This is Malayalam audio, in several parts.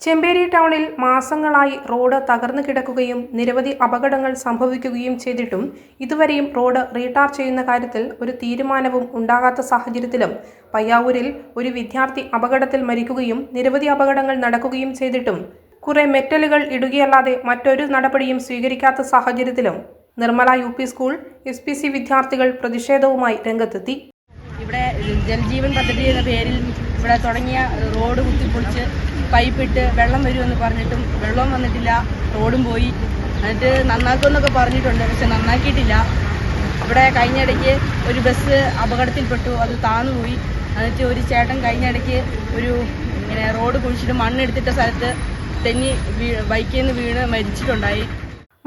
ചെമ്പേരി ടൗണിൽ മാസങ്ങളായി റോഡ് തകർന്നു കിടക്കുകയും നിരവധി അപകടങ്ങൾ സംഭവിക്കുകയും ചെയ്തിട്ടും ഇതുവരെയും റോഡ് റീടാർ ചെയ്യുന്ന കാര്യത്തിൽ ഒരു തീരുമാനവും ഉണ്ടാകാത്ത സാഹചര്യത്തിലും പയ്യാവൂരിൽ ഒരു വിദ്യാർത്ഥി അപകടത്തിൽ മരിക്കുകയും നിരവധി അപകടങ്ങൾ നടക്കുകയും ചെയ്തിട്ടും കുറെ മെറ്റലുകൾ ഇടുകയല്ലാതെ മറ്റൊരു നടപടിയും സ്വീകരിക്കാത്ത സാഹചര്യത്തിലും നിർമ്മല UP സ്കൂൾ SPC വിദ്യാർത്ഥികൾ പ്രതിഷേധവുമായി രംഗത്തെത്തി. ഇവിടെ ജൽജീവൻ പദ്ധതി എന്ന പേരിൽ ഇവിടെ തുടങ്ങിയ റോഡ് കുത്തിപ്പൊളിച്ച് പൈപ്പിട്ട് വെള്ളം വരുമെന്ന് പറഞ്ഞിട്ടും വെള്ളം വന്നിട്ടില്ല, റോഡും പോയി. എന്നിട്ട് നന്നാക്കുമെന്നൊക്കെ പറഞ്ഞിട്ടുണ്ട്, പക്ഷെ നന്നാക്കിയിട്ടില്ല. ഇവിടെ കഴിഞ്ഞിടയ്ക്ക് ഒരു ബസ് അപകടത്തിൽപ്പെട്ടു, അത് താന്നുപോയി. എന്നിട്ട് ഒരു ചേട്ടൻ കഴിഞ്ഞിടയ്ക്ക് ഇങ്ങനെ റോഡ് കുഴിച്ചിട്ട് മണ്ണെടുത്തിട്ട സ്ഥലത്ത് തെന്നി ബൈക്കിൽ നിന്ന് വീണ് മരിച്ചിട്ടുണ്ടായി.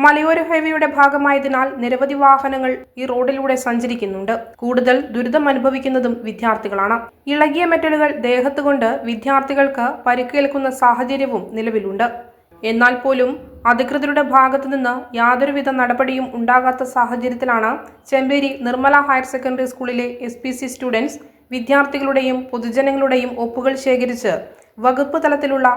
മലയോര ഹൈവേയുടെ ഭാഗമായതിനാൽ നിരവധി വാഹനങ്ങൾ ഈ റോഡിലൂടെ സഞ്ചരിക്കുന്നുണ്ട്. കൂടുതൽ ദുരിതം അനുഭവിക്കുന്നതും വിദ്യാർത്ഥികളാണ്. ഇളകിയ മെറ്റലുകൾ ദേഹത്തുകൊണ്ട് വിദ്യാർത്ഥികൾക്ക് പരിക്കേൽക്കുന്ന സാഹചര്യവും നിലവിലുണ്ട്. എന്നാൽ പോലും അധികൃതരുടെ ഭാഗത്തു നിന്ന് യാതൊരുവിധ നടപടിയും ഉണ്ടാകാത്ത സാഹചര്യത്തിലാണ് ചെമ്പേരി നിർമ്മല ഹയർ സെക്കൻഡറി സ്കൂളിലെ SPC സ്റ്റുഡൻസ് വിദ്യാർത്ഥികളുടെയും പൊതുജനങ്ങളുടെയും ഒപ്പുകൾ ശേഖരിച്ച് വകുപ്പ് തലത്തിലുള്ള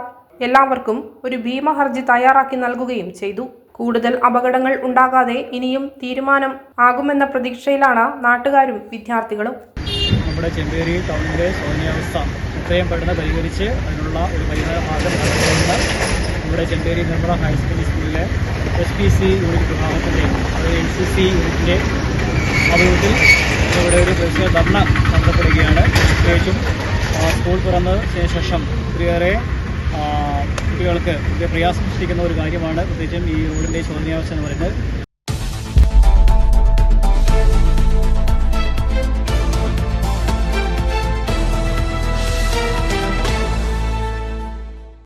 എല്ലാവർക്കും ഒരു ഭീമ ഹർജി തയ്യാറാക്കി നൽകുകയും ചെയ്തു. കൂടുതൽ അപകടങ്ങൾ ഉണ്ടാകാതെ ഇനിയും തീരുമാനം ആകുമെന്ന പ്രതീക്ഷയിലാണ് നാട്ടുകാരും വിദ്യാർത്ഥികളും. നമ്മുടെ ചെമ്പേരി ടൗണിൻ്റെ ശോചനീയാവസ്ഥ എത്രയും പെട്ടെന്ന് പരിഹരിച്ച് അതിനുള്ള ഒരു പരിഹാര മാർഗം കണ്ടെത്തുന്ന നമ്മുടെ ചെമ്പേരി നിർമ്മല ഹയർ സെക്കൻഡറി സ്കൂളിലെ SPC യൂണിറ്റ് വിഭാഗത്തിൻ്റെ NCC യൂണിറ്റിൻ്റെ ആഭിമുഖ്യത്തിൽ ഇവിടെ ഒരു പ്രതിഷേധ ധർണ നടത്തപ്പെടുകയാണ്. പ്രത്യേകിച്ചും സ്കൂൾ തുറന്നതിന് ശേഷം ഒത്തിരിയേറെ കുട്ടികൾക്ക് പ്രയാസം സൃഷ്ടിക്കുന്ന ഒരു കാര്യമാണ് പ്രത്യേകിച്ചും ഈ റോഡിൻ്റെ ശോചനീയാവസ്ഥ എന്ന് പറയുന്നത്.